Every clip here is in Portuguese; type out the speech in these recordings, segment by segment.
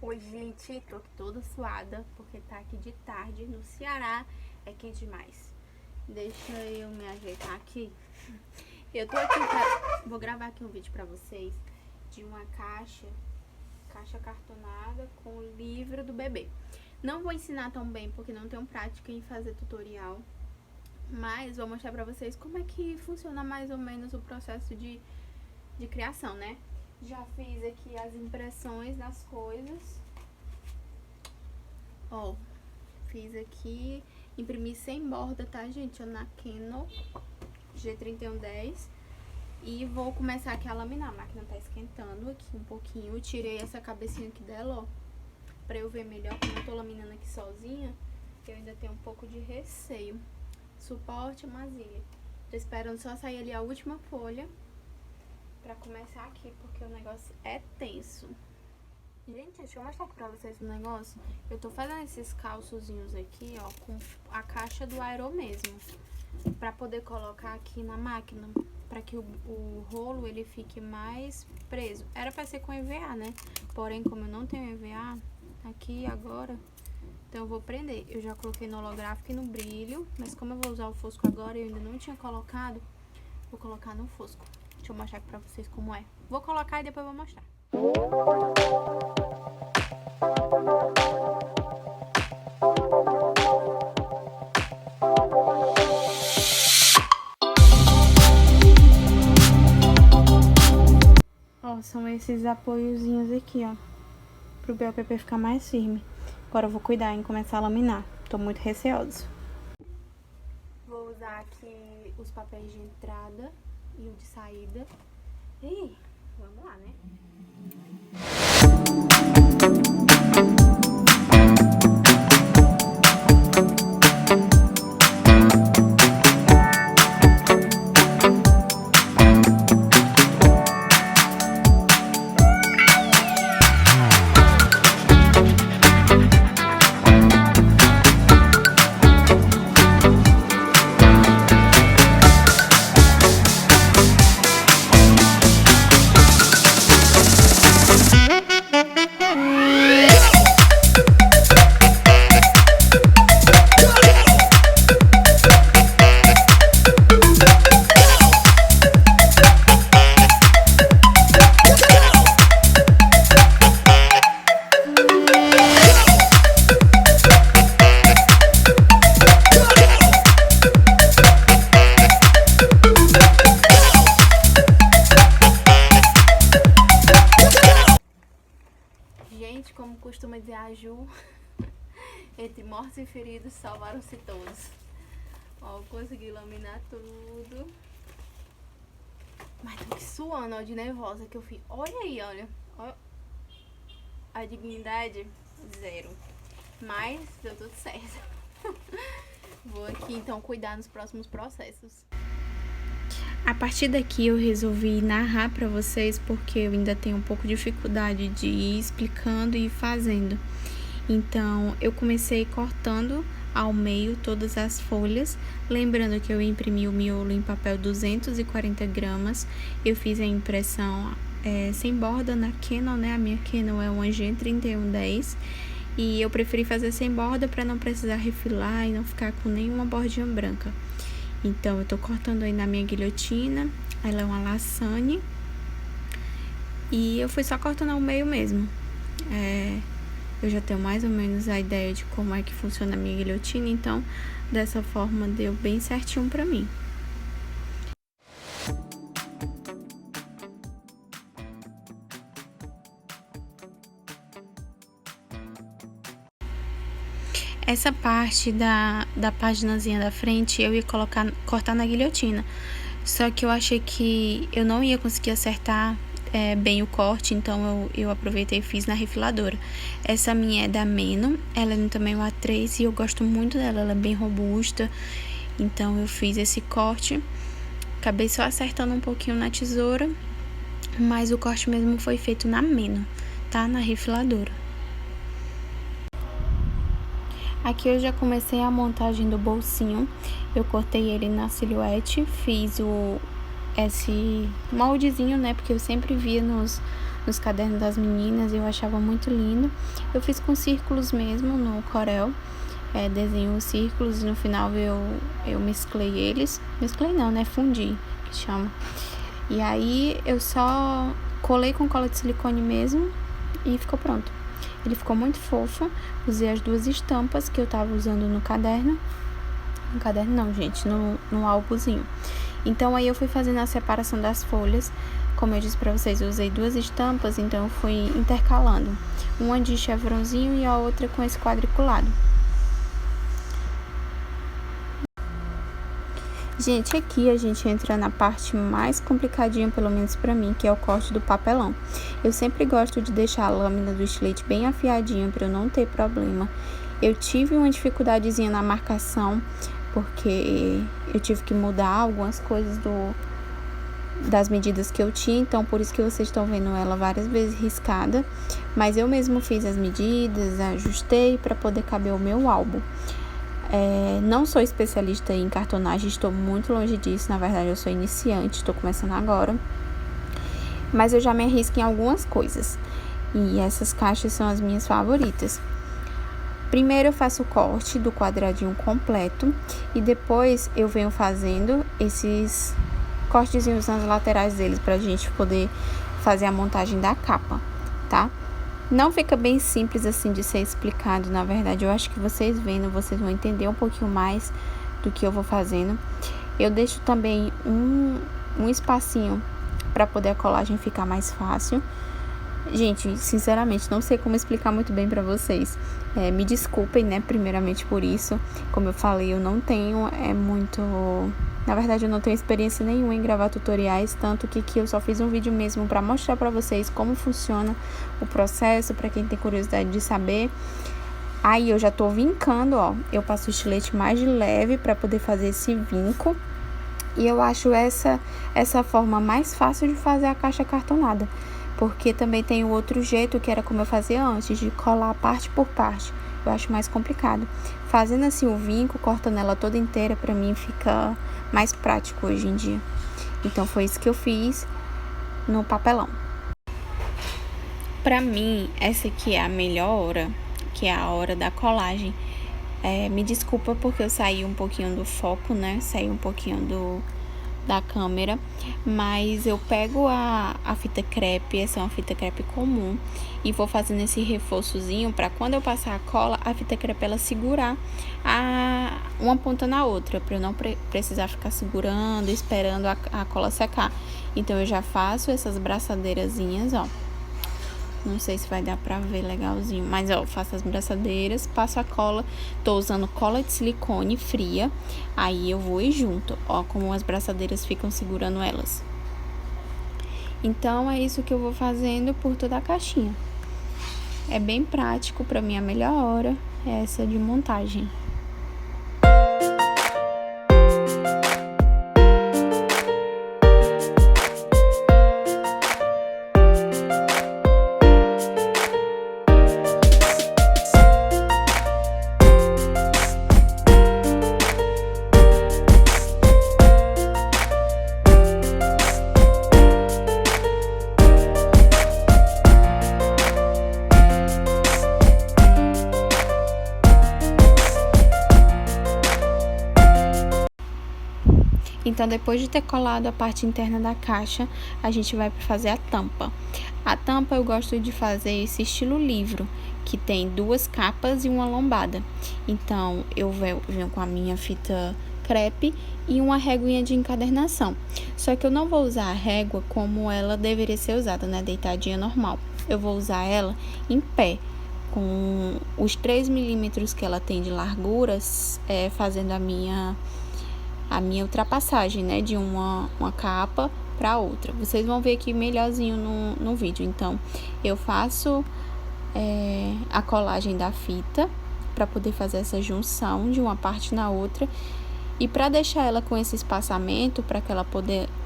Oi, gente, tô toda suada porque tá aqui de tarde. No Ceará é quente demais. Deixa eu me ajeitar aqui. Eu tô aqui vou gravar aqui um vídeo pra vocês de uma caixa cartonada com o livro do bebê. Não vou ensinar tão bem porque não tenho prática em fazer tutorial, mas vou mostrar pra vocês como é que funciona mais ou menos o processo de criação, né? Já fiz aqui as impressões das coisas. Ó, fiz aqui, imprimi sem borda, tá, gente? Na Canon G3110. E vou começar aqui a laminar. A máquina tá esquentando aqui um pouquinho. Eu tirei essa cabecinha aqui dela, ó, pra eu ver melhor. Como eu tô laminando aqui sozinha, eu ainda tenho um pouco de receio. Suporte, masilha. Tô esperando só sair ali a última folha pra começar aqui, porque o negócio é tenso. Gente, deixa eu mostrar aqui pra vocês um negócio. Eu tô fazendo esses calçozinhos aqui, ó, com a caixa do Aero mesmo, pra poder colocar aqui na máquina, pra que o rolo, ele fique mais preso. Era pra ser com EVA, né? Porém, como eu não tenho EVA aqui agora, então eu vou prender. Eu já coloquei no holográfico e no brilho, mas como eu vou usar o fosco agora, eu ainda não tinha colocado, vou colocar no fosco. Deixa eu mostrar aqui pra vocês como é. Vou colocar e depois eu vou mostrar. Ó, são esses apoiozinhos aqui, ó, pro BOPP ficar mais firme. Agora eu vou cuidar em começar a laminar. Tô muito receosa. Vou usar aqui os papéis de entrada e o de saída. E vamos lá, né? Gente, como costuma dizer a Ju, entre mortos e feridos salvaram-se todos. Ó, eu consegui laminar tudo. Mas tô aqui suando, ó, de nervosa que eu fiz. Olha aí, olha. Ó, a dignidade, zero. Mas deu tudo certo. Vou aqui, então, cuidar nos próximos processos. A partir daqui eu resolvi narrar para vocês, porque eu ainda tenho um pouco de dificuldade de ir explicando e fazendo. Então, eu comecei cortando ao meio todas as folhas, lembrando que eu imprimi o miolo em papel 240 gramas. Eu fiz a impressão sem borda na Canon, né? A minha Canon é uma G3110. E eu preferi fazer sem borda para não precisar refilar e não ficar com nenhuma bordinha branca. Então, eu tô cortando aí na minha guilhotina. Ela é uma lasagne. E eu fui só cortando ao meio mesmo. Eu já tenho mais ou menos a ideia de como é que funciona a minha guilhotina. Então, dessa forma, deu bem certinho pra mim. Essa parte da paginazinha da frente eu ia cortar na guilhotina. Só que eu achei que eu não ia conseguir acertar bem o corte, então eu aproveitei e fiz na refiladora. Essa minha é da Meno, ela é no tamanho A3 e eu gosto muito dela, ela é bem robusta. Então eu fiz esse corte, acabei só acertando um pouquinho na tesoura, mas o corte mesmo foi feito na Meno, tá? Na refiladora. Aqui eu já comecei a montagem do bolsinho. Eu cortei ele na silhuete, fiz esse moldezinho, né? Porque eu sempre via nos cadernos das meninas e eu achava muito lindo. Eu fiz com círculos mesmo no Corel, desenho os círculos e no final eu mesclei eles. Mesclei não, né? Fundi, que chama. E aí eu só colei com cola de silicone mesmo e ficou pronto. Ele ficou muito fofo. Usei as 2 estampas que eu tava usando no caderno. No caderno não, gente, no álbumzinho. Então aí eu fui fazendo a separação das folhas. Como eu disse pra vocês, eu usei 2 estampas, então eu fui intercalando. Uma de chevronzinho e a outra com esse quadriculado. Gente, aqui a gente entra na parte mais complicadinha, pelo menos pra mim, que é o corte do papelão. Eu sempre gosto de deixar a lâmina do estilete bem afiadinha pra eu não ter problema. Eu tive uma dificuldadezinha na marcação, porque eu tive que mudar algumas coisas das medidas que eu tinha, então por isso que vocês estão vendo ela várias vezes riscada. Mas eu mesmo fiz as medidas, ajustei pra poder caber o meu álbum. Não sou especialista em cartonagem, estou muito longe disso. Na verdade, eu sou iniciante, estou começando agora. Mas eu já me arrisco em algumas coisas. E essas caixas são as minhas favoritas. Primeiro eu faço o corte do quadradinho completo. E depois eu venho fazendo esses cortezinhos nas laterais deles, pra gente poder fazer a montagem da capa, tá? Não fica bem simples assim de ser explicado, na verdade. Eu acho que vocês vendo, vocês vão entender um pouquinho mais do que eu vou fazendo. Eu deixo também um espacinho para poder a colagem ficar mais fácil. Gente, sinceramente, não sei como explicar muito bem pra vocês. Me desculpem, né, primeiramente por isso. Como eu falei, eu não tenho Na verdade, eu não tenho experiência nenhuma em gravar tutoriais, tanto que eu só fiz um vídeo mesmo pra mostrar pra vocês como funciona o processo, pra quem tem curiosidade de saber. Aí, eu já tô vincando, ó. Eu passo o estilete mais de leve pra poder fazer esse vinco. E eu acho essa forma mais fácil de fazer a caixa cartonada. Porque também tem o outro jeito, que era como eu fazia antes, de colar parte por parte. Eu acho mais complicado. Fazendo assim o vinco, cortando ela toda inteira, pra mim fica mais prático hoje em dia. Então foi isso que eu fiz no papelão. Pra mim, essa aqui é a melhor hora, que é a hora da colagem. Me desculpa porque eu saí um pouquinho do foco, né? Saí um pouquinho da câmera, mas eu pego a fita crepe, essa é uma fita crepe comum, e vou fazendo esse reforçozinho para quando eu passar a cola, a fita crepe ela segurar uma ponta na outra, para eu não precisar ficar segurando, esperando a cola secar. Então eu já faço essas braçadeirazinhas, ó. Não sei se vai dar pra ver legalzinho, mas ó, faço as braçadeiras, passo a cola, tô usando cola de silicone fria, aí eu vou e junto, ó, como as braçadeiras ficam segurando elas. Então, é isso que eu vou fazendo por toda a caixinha. É bem prático, pra mim a melhor hora é essa de montagem. Então, depois de ter colado a parte interna da caixa, a gente vai fazer a tampa. A tampa eu gosto de fazer esse estilo livro, que tem 2 capas e uma lombada. Então, eu venho com a minha fita crepe e uma réguinha de encadernação. Só que eu não vou usar a régua como ela deveria ser usada, né? Deitadinha normal. Eu vou usar ela em pé, com os 3 milímetros que ela tem de largura, fazendo a minha ultrapassagem, né, de uma capa para outra. Vocês vão ver aqui melhorzinho no vídeo. Então, eu faço a colagem da fita para poder fazer essa junção de uma parte na outra. E para deixar ela com esse espaçamento, para que ela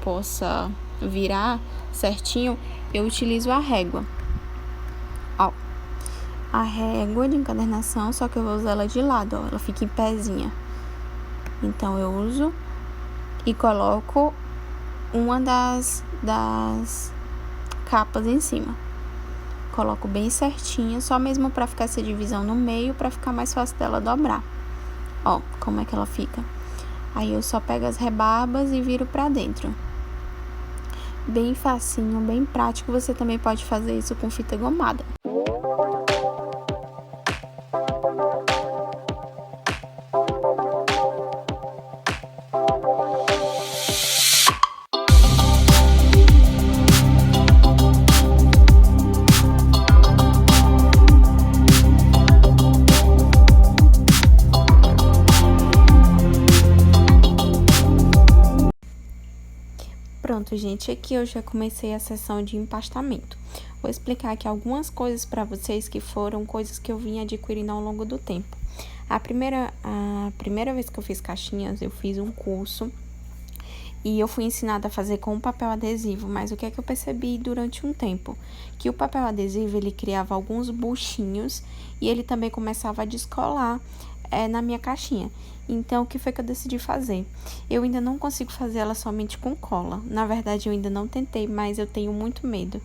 possa virar certinho, eu utilizo a régua. Ó, a régua de encadernação, só que eu vou usar ela de lado, ó, ela fica em pezinha. Então, eu uso e coloco uma das capas em cima. coloco bem certinho, só mesmo pra ficar essa divisão no meio, pra ficar mais fácil dela dobrar. Ó, como é que ela fica. Aí eu só pego as rebarbas e viro pra dentro. Bem facinho, bem prático, você também pode fazer isso com fita gomada. Pronto, gente, aqui eu já comecei a sessão de empastamento. Vou explicar aqui algumas coisas para vocês que foram coisas que eu vim adquirindo ao longo do tempo. A primeira vez que eu fiz caixinhas, eu fiz um curso e eu fui ensinada a fazer com papel adesivo, mas o que é que eu percebi durante um tempo? Que o papel adesivo, ele criava alguns buchinhos e ele também começava a descolar na minha caixinha. Então, o que foi que eu decidi fazer? Eu ainda não consigo fazer ela somente com cola. Na verdade, eu ainda não tentei, mas eu tenho muito medo.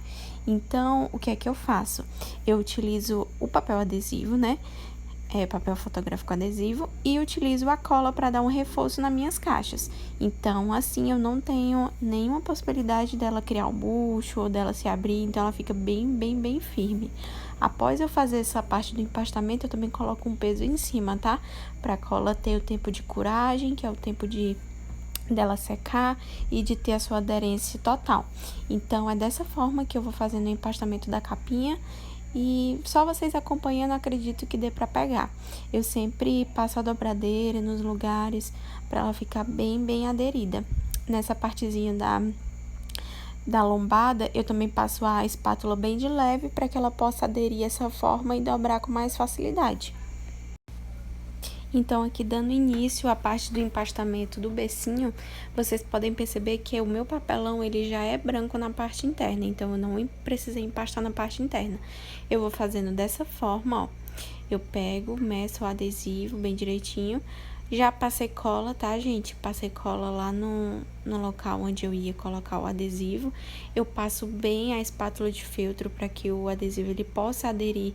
Então, o que é que eu faço? Eu utilizo o papel adesivo, né? Papel fotográfico adesivo, e utilizo a cola para dar um reforço nas minhas caixas. Então, assim, eu não tenho nenhuma possibilidade dela criar um bucho ou dela se abrir, então ela fica bem firme. Após eu fazer essa parte do empastamento, eu também coloco um peso em cima, tá? Pra cola ter o tempo de curagem, que é o tempo dela secar e de ter a sua aderência total. Então, é dessa forma que eu vou fazendo o empastamento da capinha. E só vocês acompanhando, acredito que dê pra pegar. Eu sempre passo a dobradeira nos lugares pra ela ficar bem aderida. Nessa partezinha da lombada, eu também passo a espátula bem de leve para que ela possa aderir essa forma e dobrar com mais facilidade. Então, aqui dando início à parte do empastamento do becinho, vocês podem perceber que o meu papelão, ele já é branco na parte interna, então eu não precisei empastar na parte interna. Eu vou fazendo dessa forma, ó. Eu pego, meço o adesivo bem direitinho. Já passei cola, tá, gente? Passei cola lá no local onde eu ia colocar o adesivo. Eu passo bem a espátula de feltro para que o adesivo ele possa aderir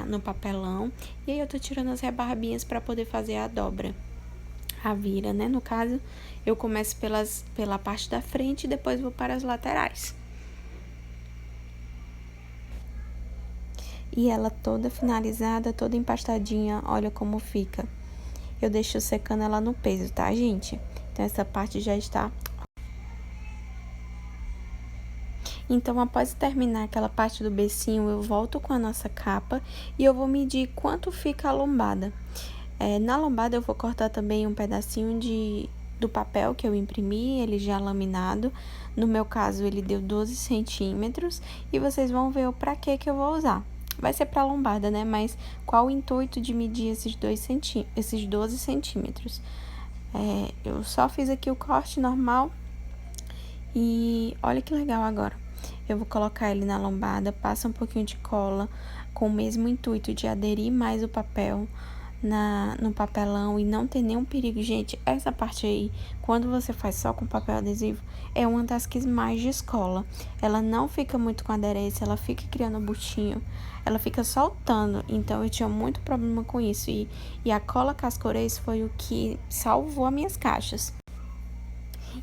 no papelão. E aí eu tô tirando as rebarbinhas para poder fazer a dobra. A vira, né? No caso, eu começo pela parte da frente e depois vou para as laterais. E ela toda finalizada, toda empastadinha, olha como fica. Eu deixo secando ela no peso, tá, gente? Então, essa parte já está. Então, após terminar aquela parte do becinho, eu volto com a nossa capa e eu vou medir quanto fica a lombada. Na lombada, eu vou cortar também um pedacinho do papel que eu imprimi, ele já laminado. No meu caso, ele deu 12 centímetros e vocês vão ver o pra que eu vou usar. Vai ser pra lombada, né? Mas qual o intuito de medir esses 12 centímetros? Eu só fiz aqui o corte normal e olha que legal agora. Eu vou colocar ele na lombada, passa um pouquinho de cola com o mesmo intuito de aderir mais o papel no papelão e não ter nenhum perigo. Gente, essa parte aí, quando você faz só com papel adesivo, é uma das que mais descola. Ela não fica muito com aderência, ela fica criando buchinho, ela fica soltando. Então, eu tinha muito problema com isso. E a cola Cascorês foi o que salvou as minhas caixas.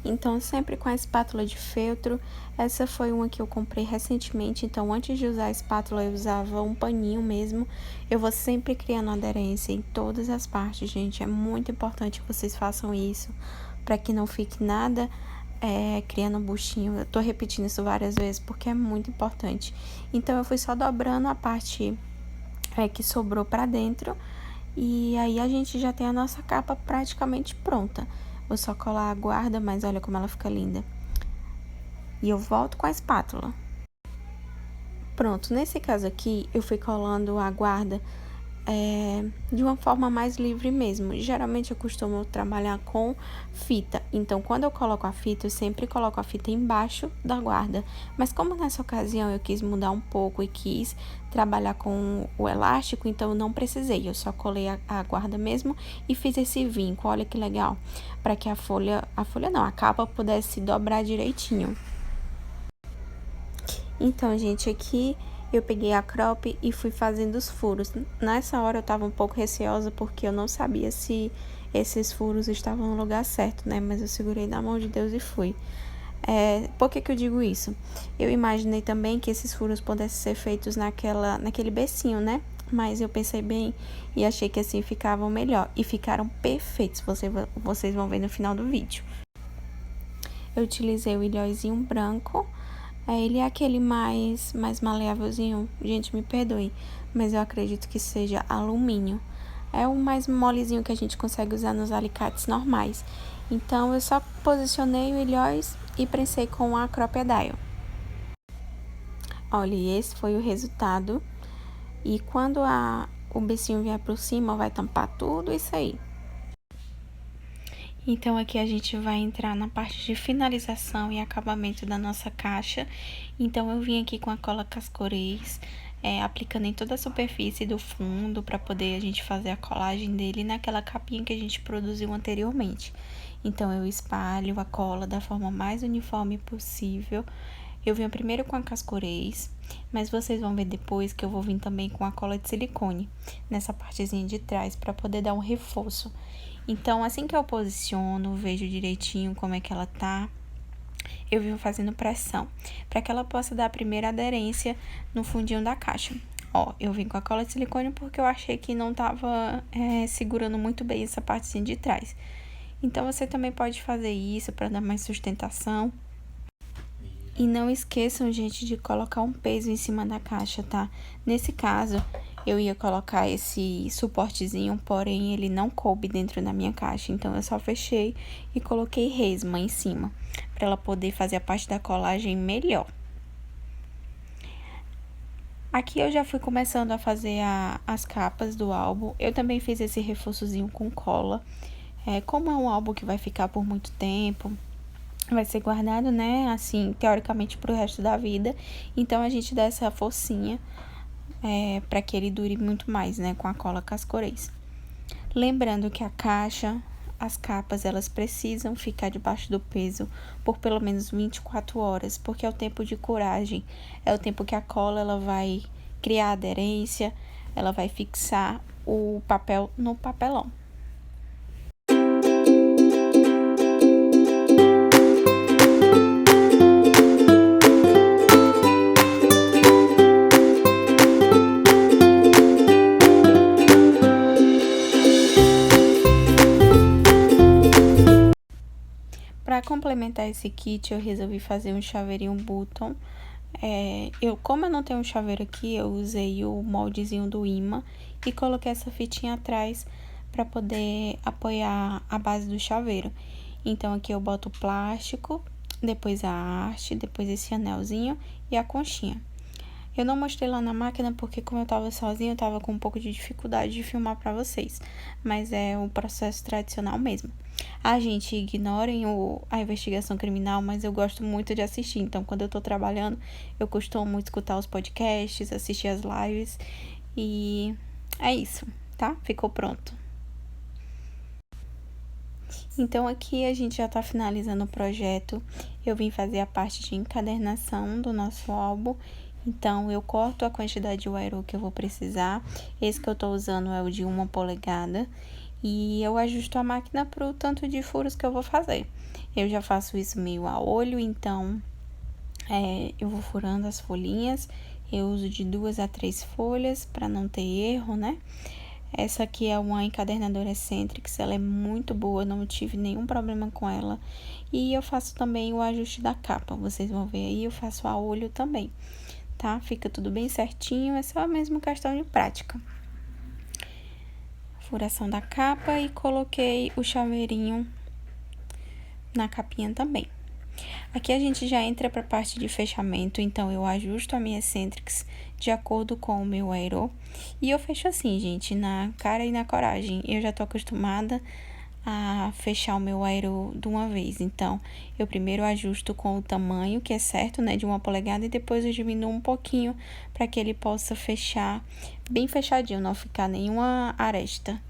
Então, sempre com a espátula de feltro. Essa foi uma que eu comprei recentemente, então antes de usar a espátula eu usava um paninho mesmo. Eu vou sempre criando aderência em todas as partes, gente. É muito importante que vocês façam isso, para que não fique nada criando buchinho. Eu tô repetindo isso várias vezes, porque é muito importante. Então, eu fui só dobrando a parte que sobrou pra dentro, e aí a gente já tem a nossa capa praticamente pronta. Vou só colar a guarda, mas olha como ela fica linda. E eu volto com a espátula. Pronto, nesse caso aqui, eu fui colando a guarda de uma forma mais livre mesmo. Geralmente, eu costumo trabalhar com fita. Então, quando eu coloco a fita, eu sempre coloco a fita embaixo da guarda. Mas como nessa ocasião eu quis mudar um pouco e quis trabalhar com o elástico, então eu não precisei. Eu só colei a guarda mesmo e fiz esse vinco. Olha que legal. Para que a capa pudesse dobrar direitinho. Então, gente, aqui eu peguei a crop e fui fazendo os furos. Nessa hora eu tava um pouco receosa porque eu não sabia se esses furos estavam no lugar certo, né? Mas eu segurei na mão de Deus e fui. Por que eu digo isso? Eu imaginei também que esses furos pudessem ser feitos naquele becinho, né? Mas eu pensei bem e achei que assim ficavam melhor. E ficaram perfeitos, vocês vão ver no final do vídeo. Eu utilizei o ilhóizinho branco. Ele é aquele mais maleávelzinho. Gente, me perdoe, mas eu acredito que seja alumínio. É o mais molezinho que a gente consegue usar nos alicates normais. Então, eu só posicionei o ilhóis e prensei com a Crop-A-Dial. Olha, esse foi o resultado. E quando o becinho vier por cima, vai tampar tudo isso aí. Então, aqui a gente vai entrar na parte de finalização e acabamento da nossa caixa. Então, eu vim aqui com a cola Cascorês, aplicando em toda a superfície do fundo, para poder a gente fazer a colagem dele naquela capinha que a gente produziu anteriormente. Então, eu espalho a cola da forma mais uniforme possível. Eu venho primeiro com a Cascorês, mas vocês vão ver depois que eu vou vir também com a cola de silicone, nessa partezinha de trás, para poder dar um reforço. Então, assim que eu posiciono, vejo direitinho como é que ela tá, eu venho fazendo pressão, para que ela possa dar a primeira aderência no fundinho da caixa. Ó, eu vim com a cola de silicone porque eu achei que não tava segurando muito bem essa partezinha de trás. Então, você também pode fazer isso para dar mais sustentação. E não esqueçam, gente, de colocar um peso em cima da caixa, tá? Nesse caso, eu ia colocar esse suportezinho, porém ele não coube dentro da minha caixa. Então, eu só fechei e coloquei resma em cima, para ela poder fazer a parte da colagem melhor. Aqui eu já fui começando a fazer as capas do álbum. Eu também fiz esse reforçozinho com cola. Como é um álbum que vai ficar por muito tempo, vai ser guardado, né, assim, teoricamente pro resto da vida. Então, a gente dá essa forcinha para que ele dure muito mais, né, com a cola Cascorês. Lembrando que a caixa, as capas, elas precisam ficar debaixo do peso por pelo menos 24 horas, porque é o tempo de curagem, é o tempo que a cola ela vai criar aderência, ela vai fixar o papel no papelão. Para complementar esse kit, eu resolvi fazer um chaveirinho button. Como eu não tenho um chaveiro aqui, eu usei o moldezinho do imã e coloquei essa fitinha atrás para poder apoiar a base do chaveiro. Então, aqui eu boto o plástico, depois a haste, depois esse anelzinho e a conchinha. Eu não mostrei lá na máquina porque, como eu tava sozinha, eu tava com um pouco de dificuldade de filmar pra vocês. Mas é o processo tradicional mesmo. Gente, ignorem a investigação criminal, mas eu gosto muito de assistir. Então, quando eu tô trabalhando, eu costumo muito escutar os podcasts, assistir as lives. E é isso, tá? Ficou pronto. Então, aqui a gente já tá finalizando o projeto. Eu vim fazer a parte de encadernação do nosso álbum. Então, eu corto a quantidade de wire que eu vou precisar. Esse que eu tô usando é o de 1 polegada. E eu ajusto a máquina pro tanto de furos que eu vou fazer. Eu já faço isso meio a olho, então, eu vou furando as folhinhas. Eu uso de 2 a 3 folhas para não ter erro, né? Essa aqui é uma encadernadora Eccentrics, ela é muito boa, não tive nenhum problema com ela. E eu faço também o ajuste da capa, vocês vão ver aí, eu faço a olho também, tá? Fica tudo bem certinho, é só mesmo questão de prática. Furação da capa e coloquei o chaveirinho na capinha também. Aqui a gente já entra para a parte de fechamento, então eu ajusto a minha Eccentrics de acordo com o meu aero. E eu fecho assim, gente, na cara e na coragem. Eu já tô acostumada a fechar o meu aero de uma vez. Então, eu primeiro ajusto com o tamanho, que é certo, né, de 1 polegada, e depois eu diminuo um pouquinho para que ele possa fechar bem fechadinho, não ficar nenhuma aresta.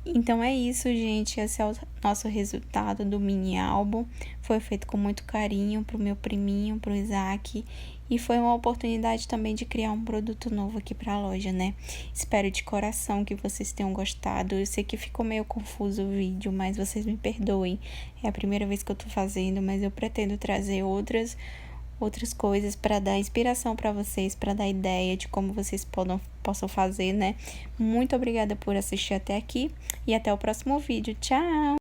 Então é isso, gente. Esse é o nosso resultado do mini álbum. Foi feito com muito carinho pro meu priminho, pro Isaac. E foi uma oportunidade também de criar um produto novo aqui pra loja, né? Espero de coração que vocês tenham gostado. Eu sei que ficou meio confuso o vídeo, mas vocês me perdoem. É a primeira vez que eu tô fazendo, mas eu pretendo trazer outras coisas para dar inspiração para vocês, para dar ideia de como vocês possam fazer, né? Muito obrigada por assistir até aqui e até o próximo vídeo. Tchau!